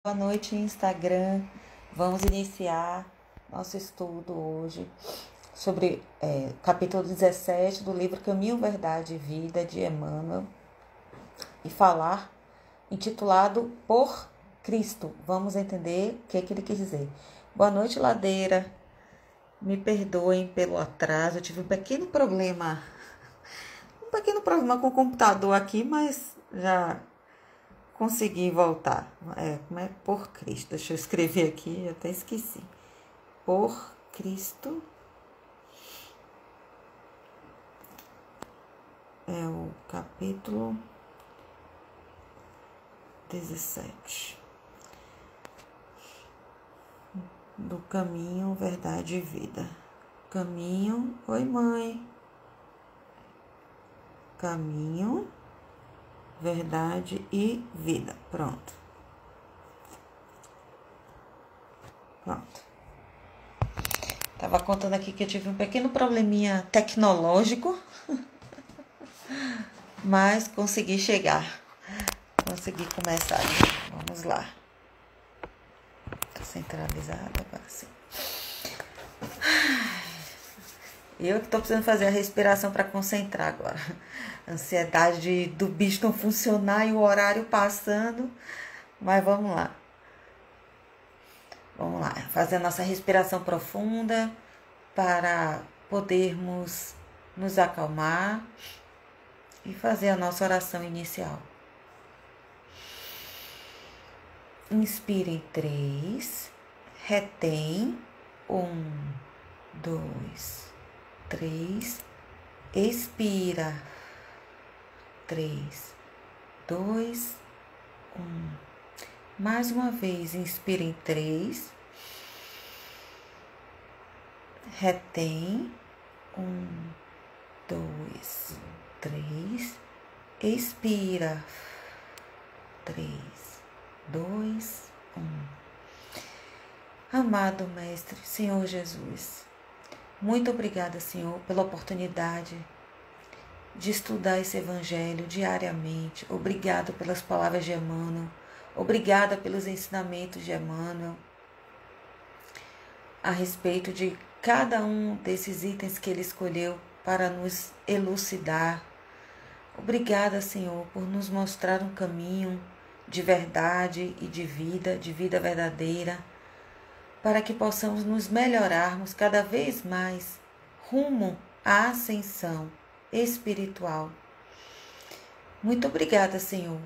Boa noite, Instagram. Vamos iniciar nosso estudo hoje sobre capítulo 17 do livro Caminho, Verdade e Vida de Emmanuel e falar intitulado Por Cristo. Vamos entender o que ele quis dizer. Boa noite, Ladeira. Me perdoem pelo atraso. Eu tive um pequeno problema com o computador aqui, mas já consegui voltar. Como é? Por Cristo. Deixa eu escrever aqui, eu até esqueci. Por Cristo. É o capítulo 17. Do Caminho, Verdade e Vida. Caminho. Oi, mãe. Caminho, Verdade e Vida. Pronto. Tava contando aqui que eu tive um pequeno probleminha tecnológico, mas consegui chegar. Consegui começar. Vamos lá. Tá centralizado agora sim. Eu que tô precisando fazer a respiração para concentrar agora. Ansiedade do bicho não funcionar e o horário passando. Mas vamos lá. Vamos lá. Fazer a nossa respiração profunda para podermos nos acalmar e fazer a nossa oração inicial. Inspira em 3. Retém. 1, 2, 3, expira, 3, 2, 1. Mais uma vez, inspira em 3, retém, 1, 2, 3, expira, 3, 2, 1. Amado Mestre, Senhor Jesus, muito obrigada, Senhor, pela oportunidade de estudar esse Evangelho diariamente. Obrigado pelas palavras de Emmanuel. Obrigada pelos ensinamentos de Emmanuel a respeito de cada um desses itens que ele escolheu para nos elucidar. Obrigada, Senhor, por nos mostrar um caminho de verdade e de vida verdadeira, para que possamos nos melhorarmos cada vez mais rumo à ascensão espiritual. Muito obrigada, Senhor.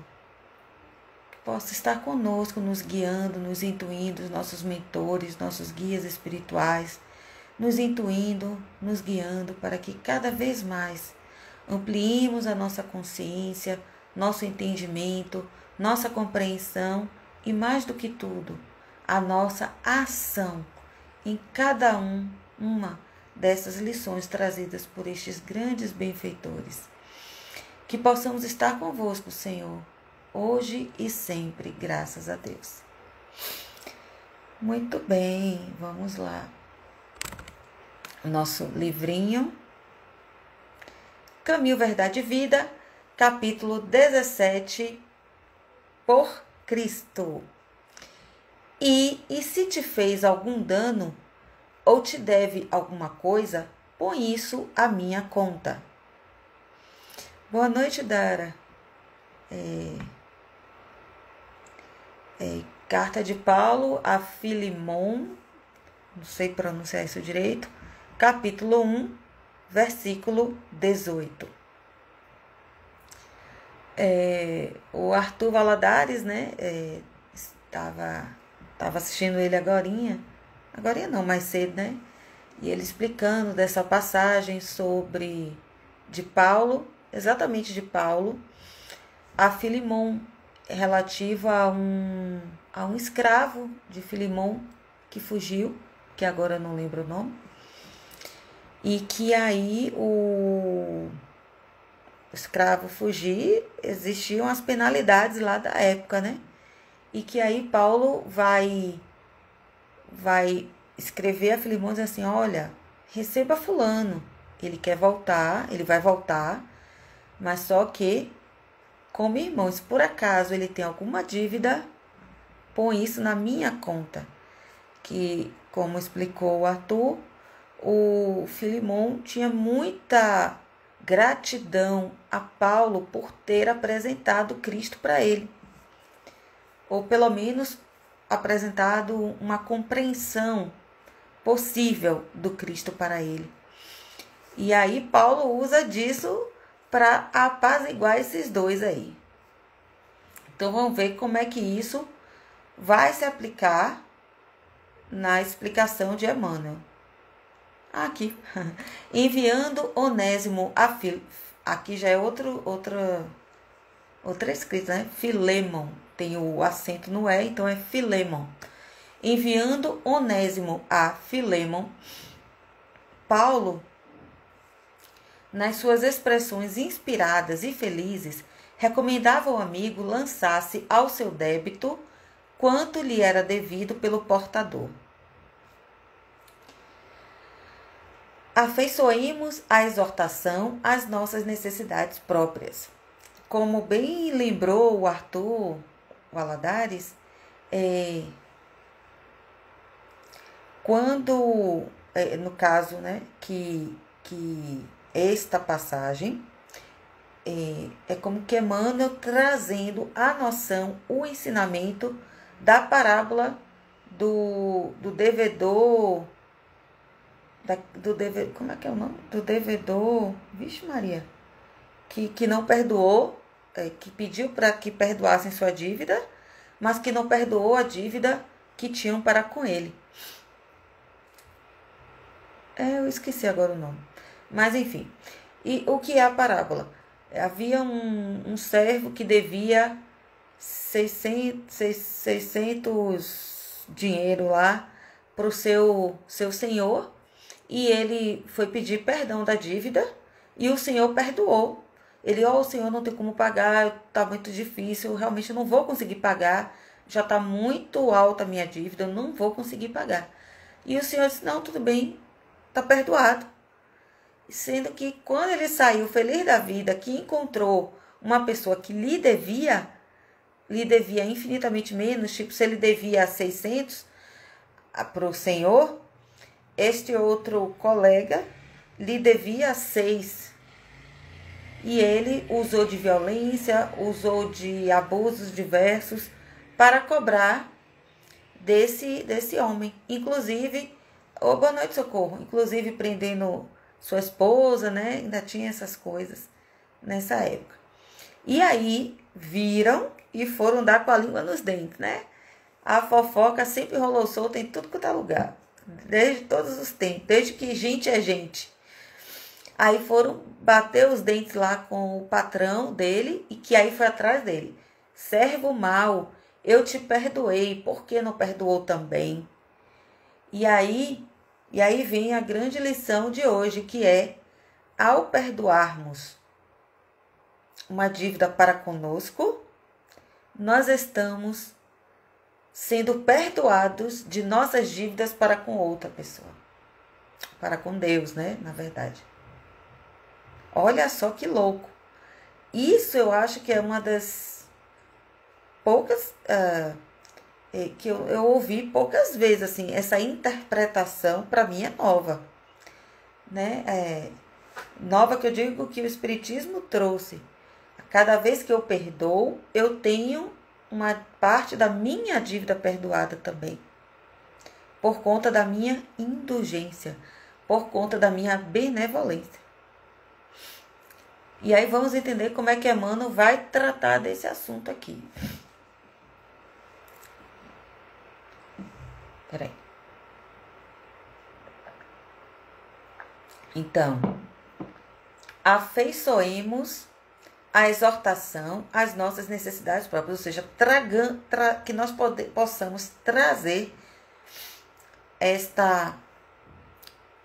Que possa estar conosco, nos guiando, nos intuindo, os nossos mentores, nossos guias espirituais, nos intuindo, nos guiando, para que cada vez mais ampliemos a nossa consciência, nosso entendimento, nossa compreensão e, mais do que tudo, a nossa ação em cada uma dessas lições trazidas por estes grandes benfeitores. Que possamos estar convosco, Senhor, hoje e sempre, graças a Deus. Muito bem, vamos lá. Nosso livrinho, Caminho, Verdade e Vida, capítulo 17, Por Cristo. E se te fez algum dano ou te deve alguma coisa, põe isso à minha conta. Boa noite, Dara. Carta de Paulo a Filemon, não sei pronunciar isso direito, capítulo 1, versículo 18. O Arthur Valadares, né, estava assistindo ele agorinha não, mais cedo, né? E ele explicando dessa passagem de Paulo, exatamente de Paulo, a Filemon, relativo a um escravo de Filemon que fugiu, que agora eu não lembro o nome, e que aí o escravo fugir, existiam as penalidades lá da época, né? E que aí Paulo vai escrever a Filemon e dizer assim, olha, receba fulano, ele quer voltar, ele vai voltar, mas só que, como irmãos, por acaso ele tem alguma dívida, põe isso na minha conta. Que, como explicou o Arthur, o Filemon tinha muita gratidão a Paulo por ter apresentado Cristo para ele. Ou pelo menos apresentado uma compreensão possível do Cristo para ele. E aí Paulo usa disso para apaziguar esses dois aí. Então vamos ver como é que isso vai se aplicar na explicação de Emmanuel. Aqui, enviando Onésimo a aqui já é outra escrita, né? Filemon, tem o acento no E, então é Filemon. Enviando Onésimo a Filemon, Paulo, nas suas expressões inspiradas e felizes, recomendava ao amigo lançasse ao seu débito quanto lhe era devido pelo portador. Afeiçoemos a exortação às nossas necessidades próprias. Como bem lembrou o Arthur Valadares, quando, no caso, né, que esta passagem é como que Emmanuel trazendo a noção, o ensinamento da parábola do devedor, como é que é o nome? Do devedor, vixe Maria, que não perdoou, que pediu para que perdoassem sua dívida, mas que não perdoou a dívida que tinham para com ele. Eu esqueci agora o nome. Mas enfim, e o que é a parábola? Havia um servo que devia 600 dinheiro lá para o seu senhor, e ele foi pedir perdão da dívida e o senhor perdoou. Ele, o senhor, não tem como pagar, está muito difícil, eu realmente não vou conseguir pagar, já está muito alta a minha dívida, eu não vou conseguir pagar. E o senhor disse, não, tudo bem, está perdoado. Sendo que quando ele saiu feliz da vida, que encontrou uma pessoa que lhe devia infinitamente menos, tipo, se ele devia 600 para o senhor, este outro colega lhe devia 6. E ele usou de violência, usou de abusos diversos para cobrar desse homem. Inclusive, boa noite, Socorro, inclusive prendendo sua esposa, né? Ainda tinha essas coisas nessa época. E aí viram e foram dar com a língua nos dentes, né? A fofoca sempre rolou solta em tudo quanto é lugar, desde todos os tempos, desde que gente é gente. Aí foram bater os dentes lá com o patrão dele, e que aí foi atrás dele. Servo mau, eu te perdoei, por que não perdoou também? E aí vem a grande lição de hoje, que é, ao perdoarmos uma dívida para conosco, nós estamos sendo perdoados de nossas dívidas para com outra pessoa. Para com Deus, né? Na verdade. Olha só que louco. Isso eu acho que é uma das poucas... que eu ouvi poucas vezes, assim, essa interpretação para mim é nova, né? Nova, que eu digo que o Espiritismo trouxe. Cada vez que eu perdoo, eu tenho uma parte da minha dívida perdoada também, por conta da minha indulgência, por conta da minha benevolência. E aí vamos entender como é que Emmanuel vai tratar desse assunto aqui. Peraí. Então, afeiçoemos a exortação às nossas necessidades próprias, ou seja, que nós possamos trazer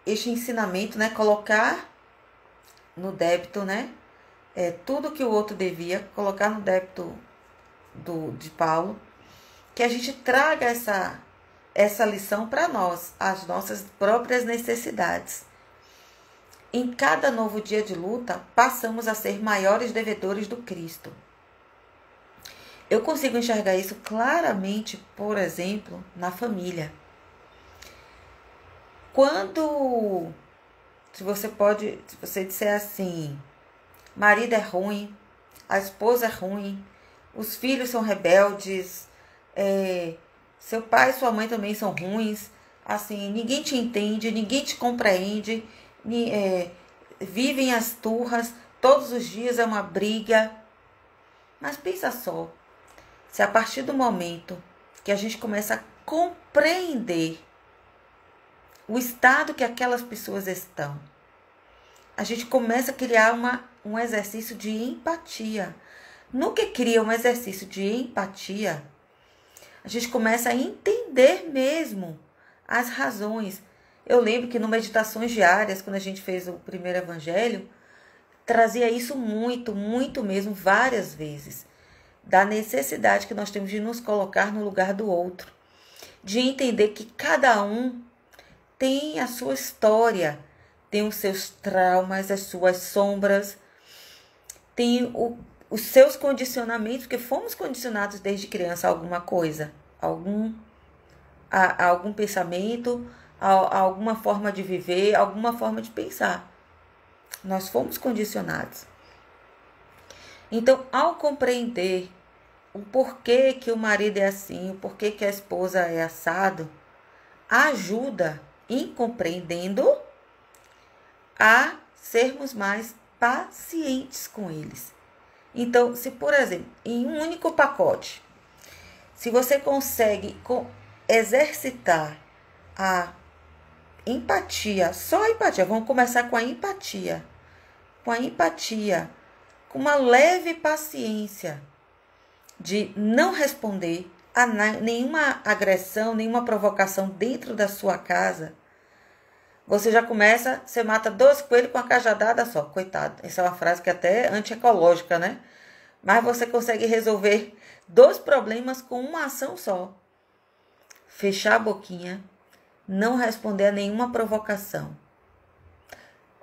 este ensinamento, né? Colocar no débito, né? Tudo que o outro devia, colocar no débito de Paulo, que a gente traga essa lição para nós, as nossas próprias necessidades. Em cada novo dia de luta, passamos a ser maiores devedores do Cristo. Eu consigo enxergar isso claramente, por exemplo, na família. Quando, se você disser assim, marido é ruim, a esposa é ruim, os filhos são rebeldes, seu pai e sua mãe também são ruins, assim, ninguém te entende, ninguém te compreende, vivem as turras, todos os dias é uma briga. Mas pensa só, se a partir do momento que a gente começa a compreender o estado que aquelas pessoas estão, a gente começa a criar um exercício de empatia. No que cria um exercício de empatia, a gente começa a entender mesmo as razões. Eu lembro que no Meditações Diárias, quando a gente fez o primeiro evangelho, trazia isso muito, muito mesmo, várias vezes. Da necessidade que nós temos de nos colocar no lugar do outro. De entender que cada um tem a sua história, tem os seus traumas, as suas sombras, tem os seus condicionamentos, porque fomos condicionados desde criança a alguma coisa, a algum pensamento, a alguma forma de viver, a alguma forma de pensar. Nós fomos condicionados. Então, ao compreender o porquê que o marido é assim, o porquê que a esposa é assado, ajuda, em compreendendo, a sermos mais pacientes com eles. Então, se por exemplo, em um único pacote, se você consegue exercitar a empatia, só a empatia, vamos começar com a empatia, com uma leve paciência de não responder a nenhuma agressão, nenhuma provocação dentro da sua casa, você já começa, você mata 2 coelhos com uma cajadada só. Coitado, essa é uma frase que é até antiecológica, né? Mas você consegue resolver 2 problemas com uma ação só. Fechar a boquinha, não responder a nenhuma provocação.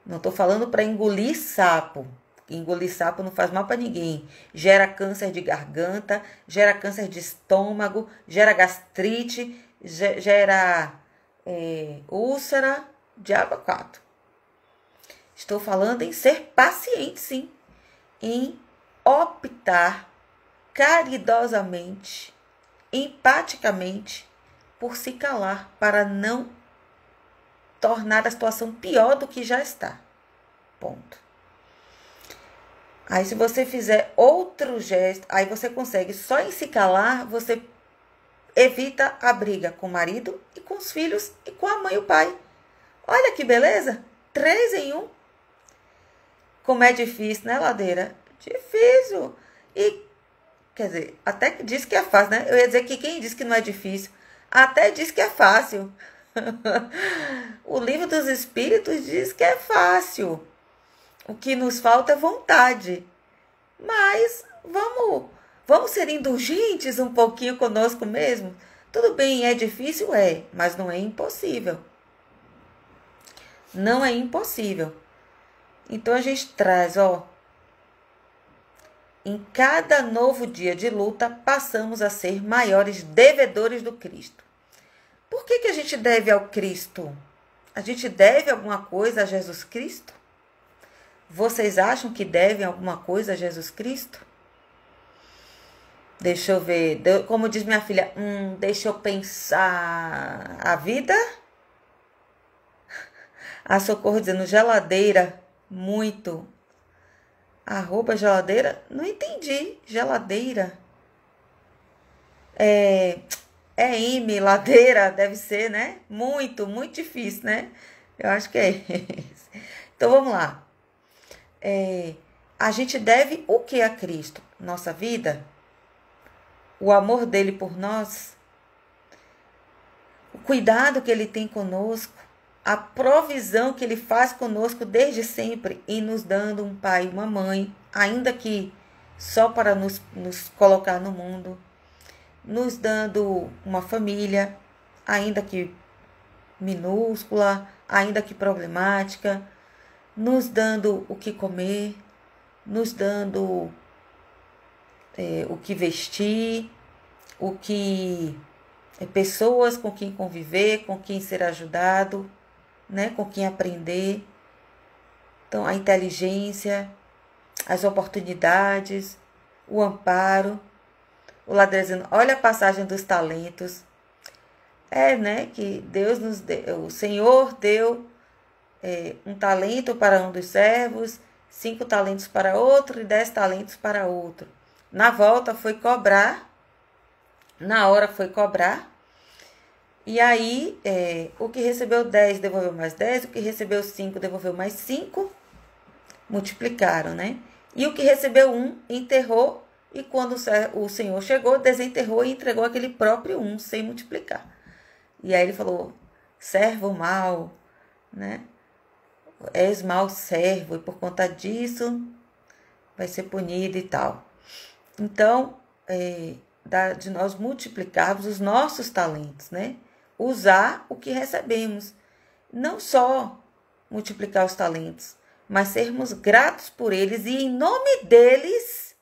Não estou falando para engolir sapo. Engolir sapo não faz mal para ninguém. Gera câncer de garganta, gera câncer de estômago, gera gastrite, gera úlcera, diabo 4. Estou falando em ser paciente, sim. Em optar caridosamente, empaticamente, por se calar, para não tornar a situação pior do que já está. Ponto. Aí se você fizer outro gesto, aí você consegue, só em se calar, você evita a briga com o marido e com os filhos e com a mãe e o pai. Olha que beleza! 3 em 1. Como é difícil, né, Ladeira? Difícil. E, quer dizer, até que diz que é fácil, né? Eu ia dizer que quem diz que não é difícil, até diz que é fácil. O Livro dos Espíritos diz que é fácil. O que nos falta é vontade. Mas vamos ser indulgentes um pouquinho conosco mesmo. Tudo bem, é difícil, mas não é impossível. Não é impossível. Então a gente traz, em cada novo dia de luta, passamos a ser maiores devedores do Cristo. Por que a gente deve ao Cristo? A gente deve alguma coisa a Jesus Cristo? Vocês acham que devem alguma coisa a Jesus Cristo? Deixa eu ver. Como diz minha filha, deixa eu pensar. A vida? A Socorro dizendo geladeira, muito. @geladeira? Não entendi. Geladeira. M, ladeira, deve ser, né? Muito, muito difícil, né? Eu acho que é isso. Então, vamos lá. A gente deve o que a Cristo? Nossa vida? O amor dele por nós? O cuidado que ele tem conosco? A provisão que ele faz conosco desde sempre e nos dando um pai e uma mãe, ainda que só para nos colocar no mundo, nos dando uma família, ainda que minúscula, ainda que problemática, nos dando o que comer, nos dando o que vestir, pessoas com quem conviver, com quem ser ajudado, né? Com quem aprender. Então, a inteligência, as oportunidades, o amparo. O ladrão dizendo, olha a passagem dos talentos. Né? Que Deus nos deu, o Senhor deu um talento para um dos servos, 5 talentos para outro e 10 talentos para outro. Na volta foi cobrar, na hora foi cobrar. E aí, o que recebeu 10 devolveu mais 10, o que recebeu 5 devolveu mais 5, multiplicaram, né? E o que recebeu 1 enterrou, e quando o Senhor chegou, desenterrou e entregou aquele próprio 1 sem multiplicar. E aí ele falou, servo mau, né? És mau servo, e por conta disso vai ser punido e tal. Então, de nós multiplicarmos os nossos talentos, né? Usar o que recebemos. Não só multiplicar os talentos, mas sermos gratos por eles e, em nome deles,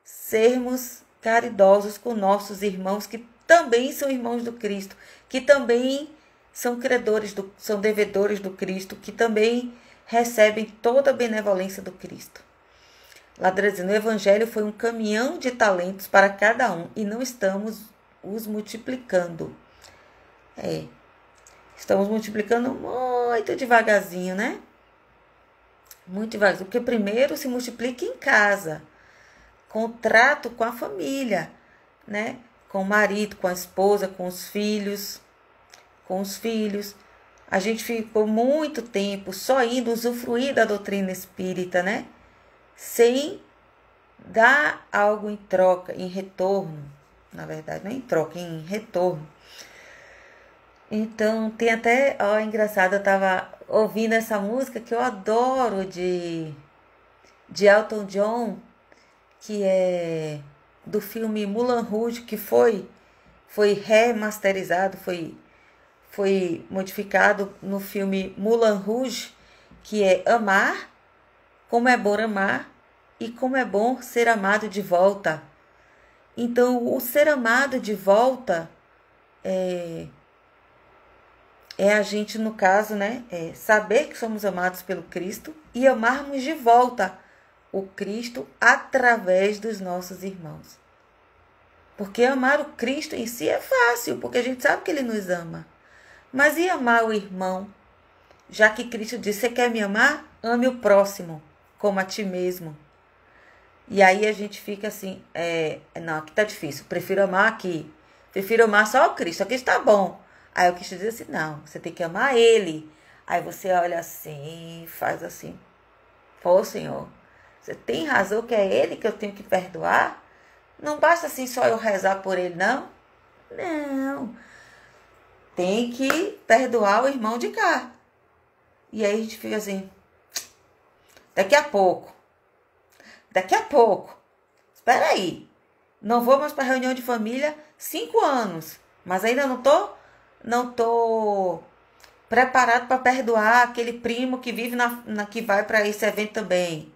sermos caridosos com nossos irmãos que também são irmãos do Cristo, que também são credores, são devedores do Cristo, que também recebem toda a benevolência do Cristo. Ladrão dizendo, o evangelho foi um caminhão de talentos para cada um e não estamos os multiplicando. Estamos multiplicando muito devagarzinho, né? Muito devagarzinho, porque primeiro se multiplica em casa, contrato com a família, né? Com o marido, com a esposa, com os filhos. A gente ficou muito tempo só indo usufruir da doutrina espírita, né? Sem dar algo em troca, em retorno. Na verdade, não é em troca, é em retorno. Então, tem até, engraçado, eu estava ouvindo essa música que eu adoro de Elton John, que é do filme Moulin Rouge, que foi remasterizado, foi modificado no filme Moulin Rouge, que é amar, como é bom amar e como é bom ser amado de volta. Então, o ser amado de volta é a gente, no caso, né, saber que somos amados pelo Cristo e amarmos de volta o Cristo através dos nossos irmãos. Porque amar o Cristo em si é fácil, porque a gente sabe que Ele nos ama. Mas e amar o irmão? Já que Cristo disse, você quer me amar? Ame o próximo, como a ti mesmo. E aí a gente fica assim, não, aqui tá difícil, prefiro amar aqui. Prefiro amar só o Cristo, aqui está bom. Aí o Cristo diz assim, não, você tem que amar Ele. Aí você olha assim, faz assim, pô, Senhor, você tem razão que é Ele que eu tenho que perdoar? Não basta assim só eu rezar por Ele, não? Não. Tem que perdoar o irmão de cá. E aí a gente fica assim, daqui a pouco, espera aí, não vou mais para reunião de família 5 anos, mas ainda não tô preparado para perdoar aquele primo que vive que vai para esse evento também.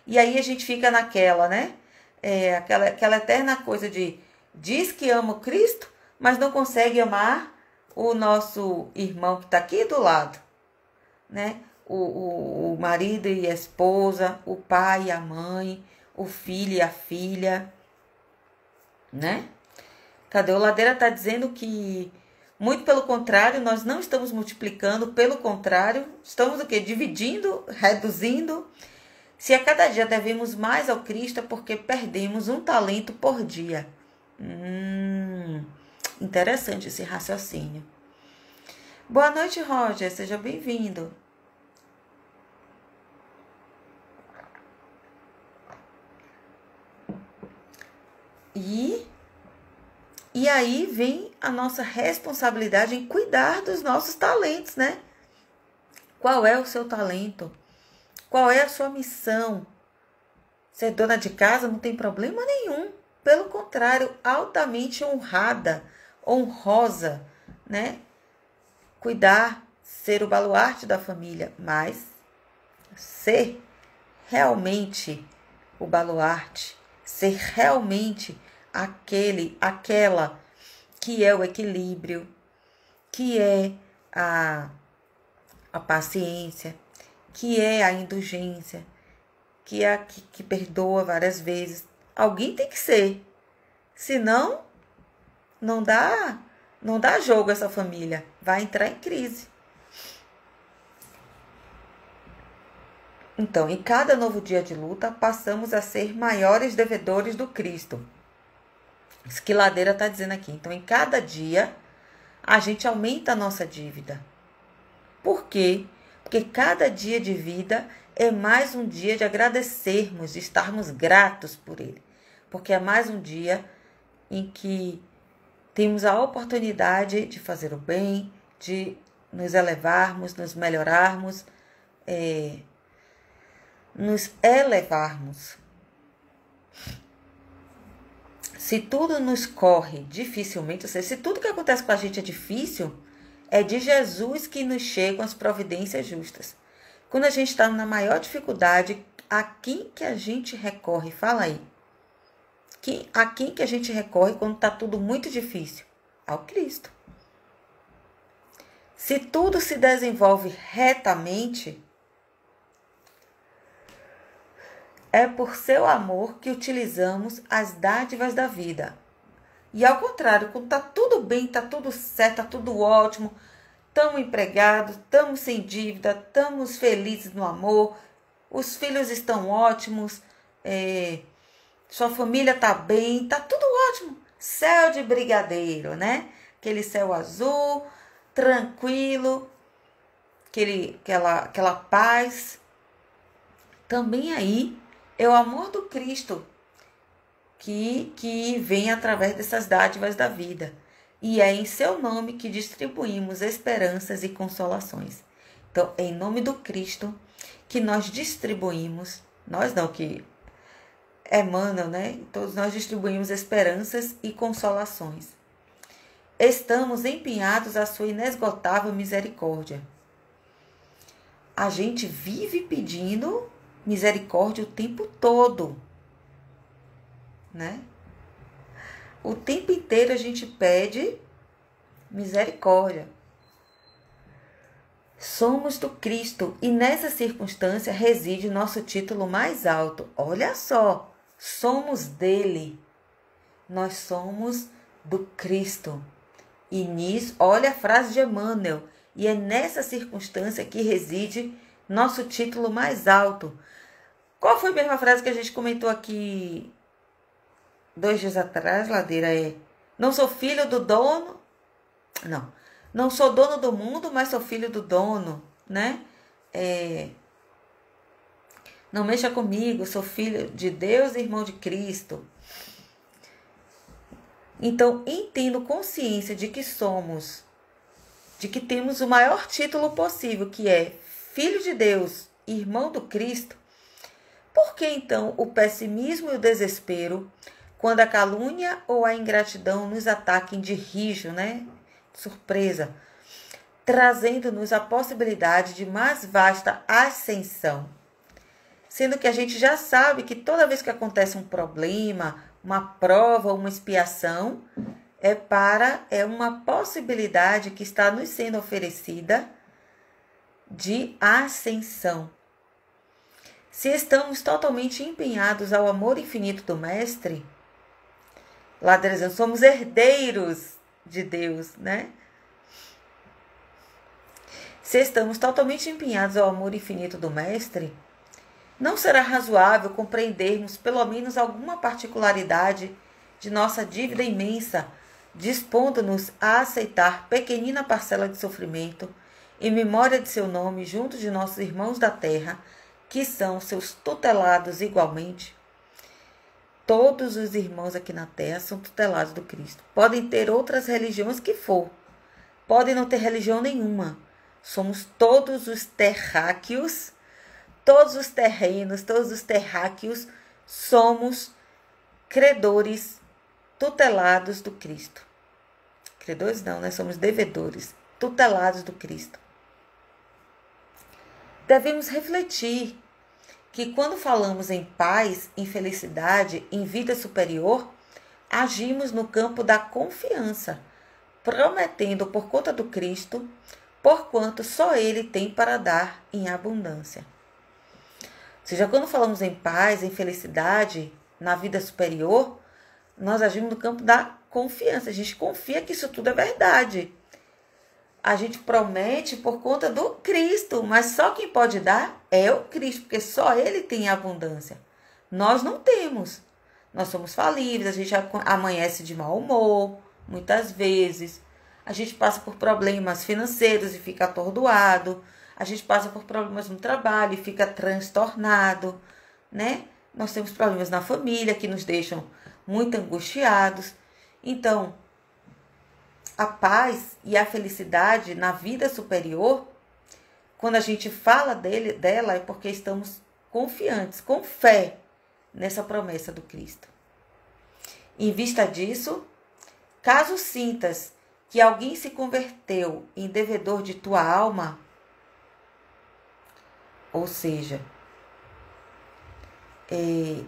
E aí a gente fica naquela, né? Aquela eterna coisa de diz que ama o Cristo, mas não consegue amar o nosso irmão que está aqui do lado, né? O marido e a esposa, o pai e a mãe, o filho e a filha, né? Cadê? O Ladeira está dizendo que, muito pelo contrário, nós não estamos multiplicando, pelo contrário, estamos o quê? Dividindo, reduzindo. Se a cada dia devemos mais ao Cristo, é porque perdemos um talento por dia. Interessante esse raciocínio. Boa noite, Roger. Seja bem-vindo. E aí vem a nossa responsabilidade em cuidar dos nossos talentos, né? Qual é o seu talento? Qual é a sua missão? Ser dona de casa não tem problema nenhum. Pelo contrário, altamente honrosa, né? Cuidar, ser o baluarte da família, mas ser realmente o baluarte, ser realmente aquela que é o equilíbrio, que é a paciência, que é a indulgência, que é a que perdoa várias vezes. Alguém tem que ser, senão não dá jogo essa família, vai entrar em crise. Então, em cada novo dia de luta, passamos a ser maiores devedores do Cristo. Isso que Ladeira está dizendo aqui. Então, em cada dia, a gente aumenta a nossa dívida. Por quê? Porque cada dia de vida é mais um dia de agradecermos, de estarmos gratos por ele. Porque é mais um dia em que temos a oportunidade de fazer o bem, de nos elevarmos, nos melhorarmos, nos elevarmos. Se tudo nos corre dificilmente, ou seja, se tudo que acontece com a gente é difícil, é de Jesus que nos chegam as providências justas. Quando a gente está na maior dificuldade, a quem que a gente recorre? Fala aí. A quem que a gente recorre quando está tudo muito difícil? Ao Cristo. Se tudo se desenvolve retamente, é por seu amor que utilizamos as dádivas da vida. E ao contrário, quando está tudo bem, está tudo certo, está tudo ótimo, estamos empregados, estamos sem dívida, estamos felizes no amor, os filhos estão ótimos, sua família está bem, está tudo ótimo. Céu de brigadeiro, né? Aquele céu azul, tranquilo, aquela paz. Também aí é o amor do Cristo que vem através dessas dádivas da vida. E é em seu nome que distribuímos esperanças e consolações. Então, é em nome do Cristo que nós distribuímos, nós não, que emanam, né? Todos nós distribuímos esperanças e consolações. Estamos empenhados à sua inesgotável misericórdia. A gente vive pedindo misericórdia o tempo todo, né? O tempo inteiro a gente pede misericórdia. Somos do Cristo e nessa circunstância reside o nosso título mais alto. Olha só, somos dele. Nós somos do Cristo. E nisso, olha a frase de Emmanuel, e é nessa circunstância que reside nosso título mais alto. Qual foi a mesma frase que a gente comentou aqui 2 dias atrás, Ladeira? Não sou filho do dono. Não sou dono do mundo, mas sou filho do dono, né? Não mexa comigo, sou filho de Deus e irmão de Cristo. Então, tendo consciência de que temos o maior título possível, que é filho de Deus, irmão do Cristo, por que então o pessimismo e o desespero, quando a calúnia ou a ingratidão nos ataquem de rijo, né? Surpresa, trazendo-nos a possibilidade de mais vasta ascensão? Sendo que a gente já sabe que toda vez que acontece um problema, uma prova, uma expiação, é uma possibilidade que está nos sendo oferecida de ascensão. Se estamos totalmente empenhados ao amor infinito do Mestre, lá dizendo, somos herdeiros de Deus, né? Se estamos totalmente empenhados ao amor infinito do Mestre, não será razoável compreendermos pelo menos alguma particularidade de nossa dívida imensa, dispondo-nos a aceitar pequenina parcela de sofrimento em memória de seu nome junto de nossos irmãos da terra, que são seus tutelados igualmente? Todos os irmãos aqui na terra são tutelados do Cristo. Podem ter outras religiões que for. Podem não ter religião nenhuma. Somos todos os terráqueos, todos os terrenos, todos os terráqueos, somos credores tutelados do Cristo. Credores não, nós somos devedores, tutelados do Cristo. Devemos refletir que quando falamos em paz, em felicidade, em vida superior, agimos no campo da confiança, prometendo por conta do Cristo, porquanto só Ele tem para dar em abundância. Ou seja, quando falamos em paz, em felicidade, na vida superior, nós agimos no campo da confiança. A gente confia que isso tudo é verdade. A gente promete por conta do Cristo, mas só quem pode dar é o Cristo, porque só Ele tem abundância. Nós não temos. Nós somos falíveis, a gente amanhece de mau humor, muitas vezes. A gente passa por problemas financeiros e fica atordoado. A gente passa por problemas no trabalho e fica transtornado, né? Nós temos problemas na família que nos deixam muito angustiados. Então, a paz e a felicidade na vida superior, quando a gente fala dela, é porque estamos confiantes, com fé nessa promessa do Cristo. Em vista disso, caso sintas que alguém se converteu em devedor de tua alma, ou seja,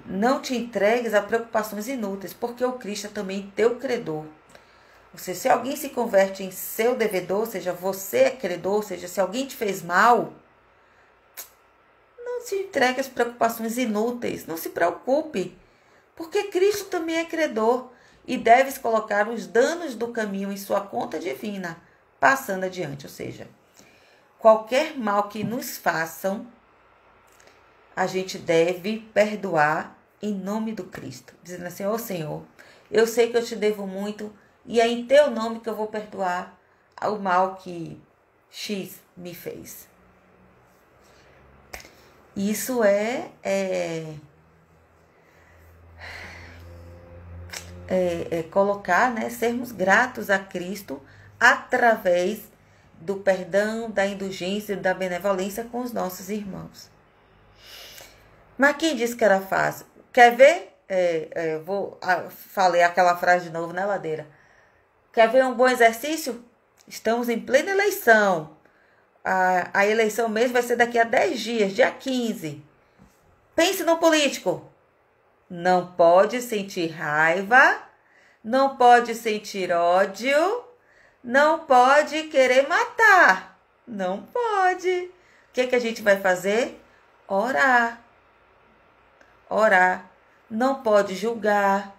não te entregues a preocupações inúteis, porque o Cristo é também teu credor. Ou seja, se alguém se converte em seu devedor, ou seja, você é credor, ou seja, se alguém te fez mal, não se entregue às preocupações inúteis, não se preocupe, porque Cristo também é credor e deves colocar os danos do caminho em sua conta divina, passando adiante. Ou seja, qualquer mal que nos façam, a gente deve perdoar em nome do Cristo, dizendo assim: ó Senhor, eu sei que eu te devo muito e é em teu nome que eu vou perdoar o mal que X me fez. Isso é colocar, né, sermos gratos a Cristo através do perdão, da indulgência e da benevolência com os nossos irmãos. Mas quem disse que era fácil? Quer ver? Falei aquela frase de novo, né, Ladeira? Quer ver um bom exercício? Estamos em plena eleição. A eleição mesmo vai ser daqui a 10 dias, dia 15. Pense no político. Não pode sentir raiva, não pode sentir ódio, não pode querer matar. Não pode. O que a gente vai fazer? Orar. Orar. Não pode julgar.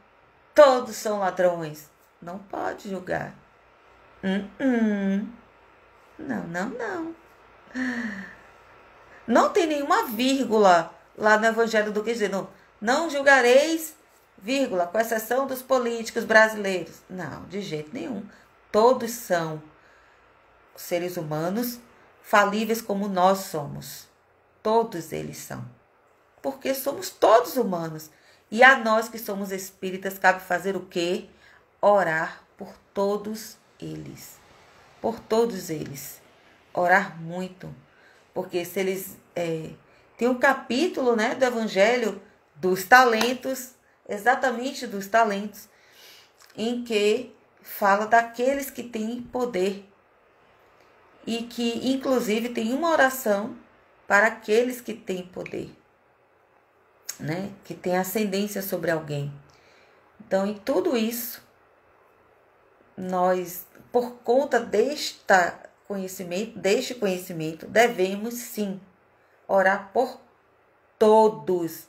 Todos são ladrões. Não pode julgar. Não. Não tem nenhuma vírgula lá no Evangelho do Cristo dizendo: não julgareis, vírgula, com exceção dos políticos brasileiros. Não, de jeito nenhum. Todos são seres humanos falíveis como nós somos. Todos eles são. Porque somos todos humanos. E a nós que somos espíritas cabe fazer o quê? Orar por todos eles. Por todos eles. Orar muito. Porque se eles... tem um capítulo, né, do Evangelho dos talentos, exatamente dos talentos, em que fala daqueles que têm poder. E que, inclusive, tem uma oração para aqueles que têm poder, né? Que tem ascendência sobre alguém. Então, em tudo isso, nós, por conta deste conhecimento, devemos sim orar por todos.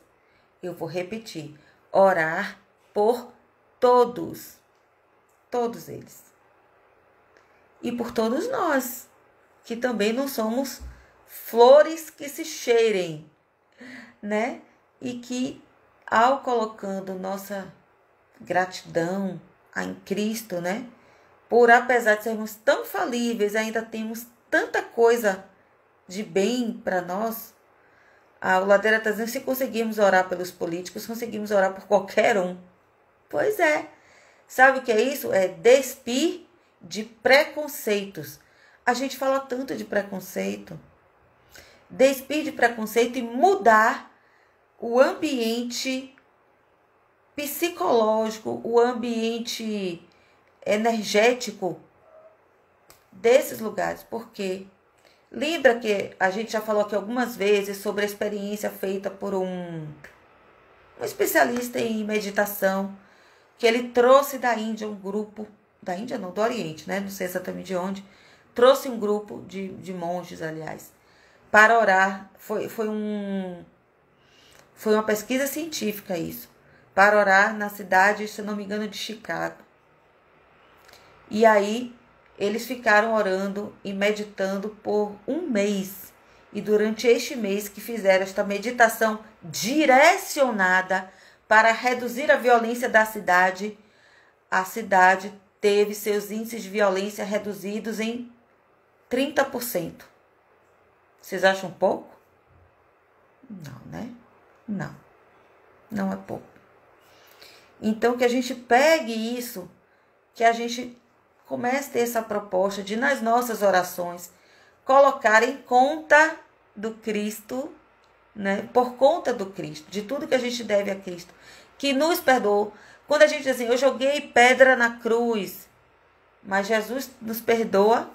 Eu vou repetir: orar por todos. Todos eles. E por todos nós, que também não somos flores que se cheirem, né? E que, ao colocando nossa gratidão em Cristo, né? Por, apesar de sermos tão falíveis, ainda temos tanta coisa de bem para nós. A Ladeira está dizendo: se conseguirmos orar pelos políticos, conseguimos orar por qualquer um. Pois é. Sabe o que é isso? É despir de preconceitos. A gente fala tanto de preconceito. Despir de preconceito e mudar o ambiente psicológico, o ambiente energético desses lugares. Porque Lembra que a gente já falou aqui algumas vezes sobre a experiência feita por um especialista em meditação, que ele trouxe da Índia um grupo, da Índia não, do Oriente, né? Não sei exatamente de onde, trouxe um grupo de monges, aliás, para orar. Foi uma pesquisa científica isso, para orar na cidade, se não me engano, de Chicago. E aí eles ficaram orando e meditando por um mês. E durante este mês que fizeram esta meditação direcionada para reduzir a violência da cidade, a cidade teve seus índices de violência reduzidos em 30%. Vocês acham pouco? Não, né? Não. Não é pouco. Então, que a gente pegue isso, que a gente comece a ter essa proposta de, nas nossas orações, colocar em conta do Cristo, né? Por conta do Cristo, de tudo que a gente deve a Cristo, que nos perdoou. Quando a gente diz assim, eu joguei pedra na cruz, mas Jesus nos perdoa,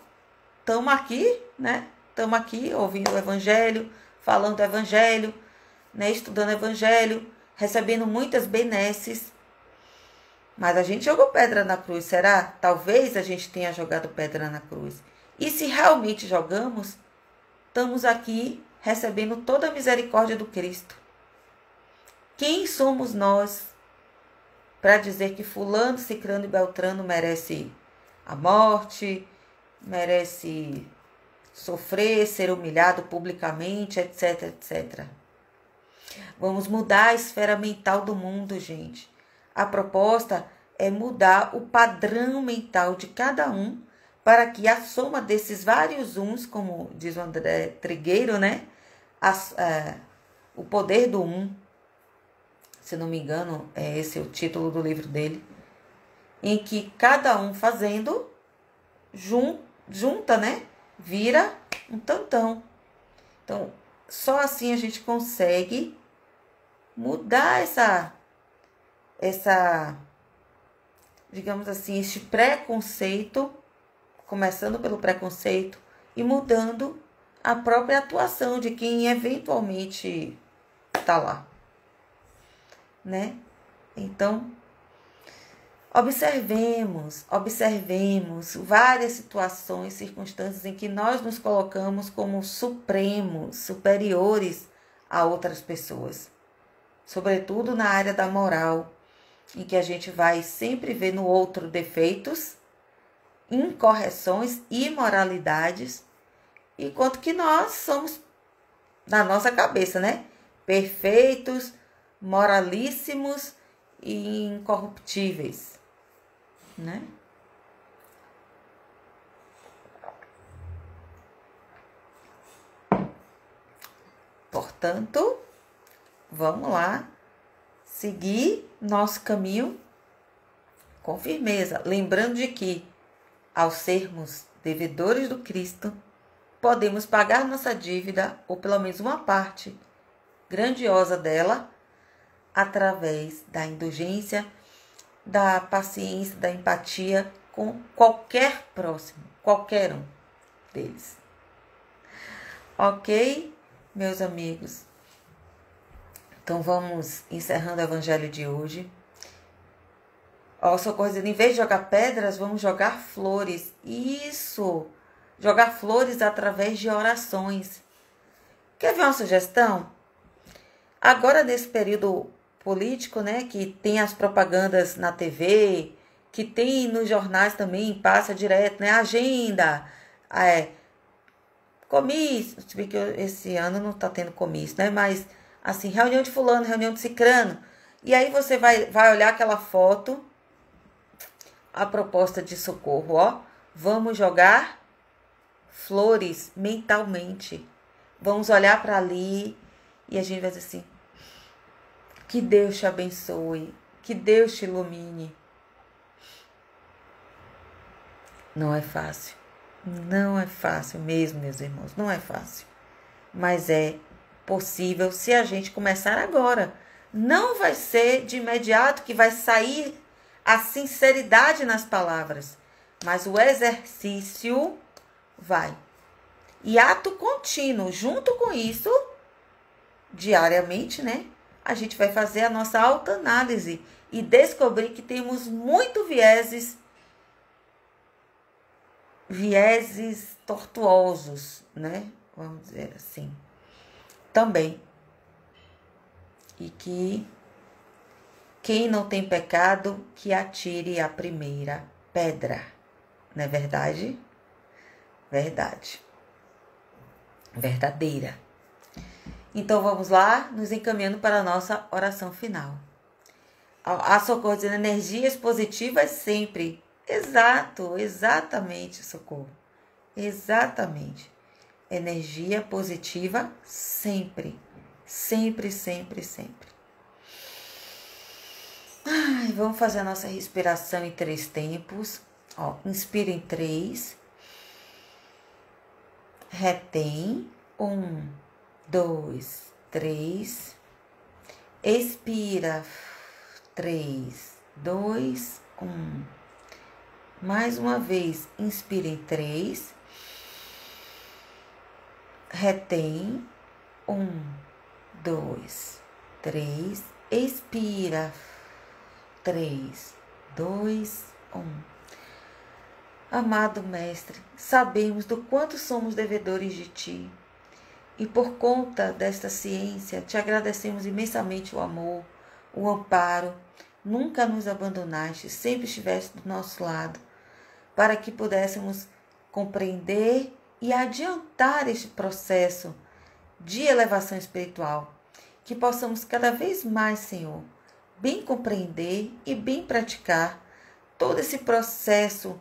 estamos aqui, né? Estamos aqui ouvindo o Evangelho, falando do Evangelho, né? Estudando o Evangelho, recebendo muitas benesses. Mas a gente jogou pedra na cruz, será? Talvez a gente tenha jogado pedra na cruz. E se realmente jogamos, estamos aqui recebendo toda a misericórdia do Cristo. Quem somos nós para dizer que fulano, cicrano e beltrano merece a morte, merece sofrer, ser humilhado publicamente, etc, etc. Vamos mudar a esfera mental do mundo, gente. A proposta é mudar o padrão mental de cada um para que a soma desses vários uns, como diz o André Trigueiro, né? O poder do um, se não me engano, é esse o título do livro dele, em que cada um fazendo, junta, né? Vira um tantão. Então, só assim a gente consegue mudar essa, digamos assim, este preconceito, começando pelo preconceito e mudando a própria atuação de quem eventualmente está lá, né? Então, observemos várias situações, circunstâncias em que nós nos colocamos como supremos, superiores a outras pessoas, sobretudo na área da moral, em que a gente vai sempre ver no outro defeitos, incorreções, imoralidades, enquanto que nós somos, na nossa cabeça, né? Perfeitos, moralíssimos e incorruptíveis, né? Portanto, vamos lá seguir nosso caminho com firmeza, lembrando de que, ao sermos devedores do Cristo, podemos pagar nossa dívida, ou pelo menos uma parte grandiosa dela, através da indulgência, da paciência, da empatia com qualquer próximo, qualquer um deles. Ok, meus amigos? Então vamos encerrando o evangelho de hoje. Ó, Socorro dizendo, em vez de jogar pedras, vamos jogar flores. Isso! Jogar flores através de orações. Quer ver uma sugestão? Agora, nesse período político, né, que tem as propagandas na TV, que tem nos jornais também, passa direto, né, agenda, comício, se bem que esse ano não está tendo comício, né, mas, assim, reunião de fulano, reunião de cicrano, e aí você vai olhar aquela foto, a proposta de Socorro, ó, vamos jogar flores mentalmente, vamos olhar para ali e a gente vai dizer assim, que Deus te abençoe, que Deus te ilumine. Não é fácil, não é fácil mesmo, meus irmãos, não é fácil, mas é possível se a gente começar agora. Não vai ser de imediato que vai sair a sinceridade nas palavras, mas o exercício vai. E ato contínuo, junto com isso, diariamente, né? A gente vai fazer a nossa autoanálise e descobrir que temos muito vieses tortuosos, né? Vamos dizer assim. Também. E que quem não tem pecado, que atire a primeira pedra. Não é verdade? Verdade. Verdadeira. Então vamos lá, nos encaminhando para a nossa oração final. A Socorro dizendo energias positivas sempre. Exato, exatamente, Socorro. Exatamente. Energia positiva sempre. Sempre, sempre, sempre. Ai, vamos fazer a nossa respiração em 3 tempos. Ó, inspira em 3. Retém. 1, 2, 3. Expira. 3, 2, 1. Mais uma vez, inspira em 3. Retém. 1, 2, 3. Expira. 3, 2, 1. Amado Mestre, sabemos do quanto somos devedores de Ti. E por conta desta ciência, Te agradecemos imensamente o amor, o amparo. Nunca nos abandonaste, sempre estiveste do nosso lado, para que pudéssemos compreender e adiantar este processo de elevação espiritual. Que possamos cada vez mais, Senhor, bem compreender e bem praticar todo esse processo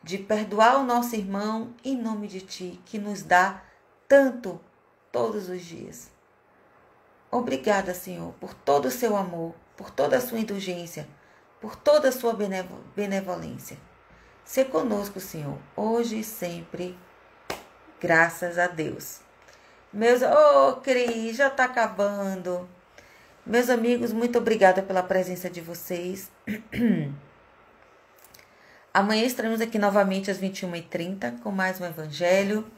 de perdoar o nosso irmão em nome de Ti, que nos dá tanto todos os dias. Obrigada, Senhor, por todo o seu amor, por toda a sua indulgência, por toda a sua benevolência. Se conosco, Senhor, hoje e sempre, graças a Deus. Cris, já está acabando. Meus amigos, muito obrigada pela presença de vocês. Amanhã estaremos aqui novamente às 21h30 com mais um evangelho.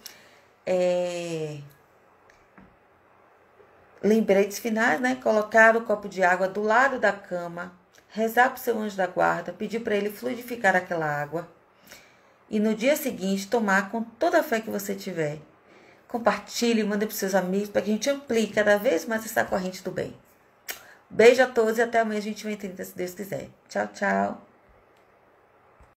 Lembretes finais, né? Colocar o copo de água do lado da cama, rezar para o seu anjo da guarda, pedir para ele fluidificar aquela água. E no dia seguinte, tomar com toda a fé que você tiver. Compartilhe, mande para os seus amigos, para que a gente amplie cada vez mais essa corrente do bem. Beijo a todos e até amanhã às 21h30, se Deus quiser. Tchau, tchau.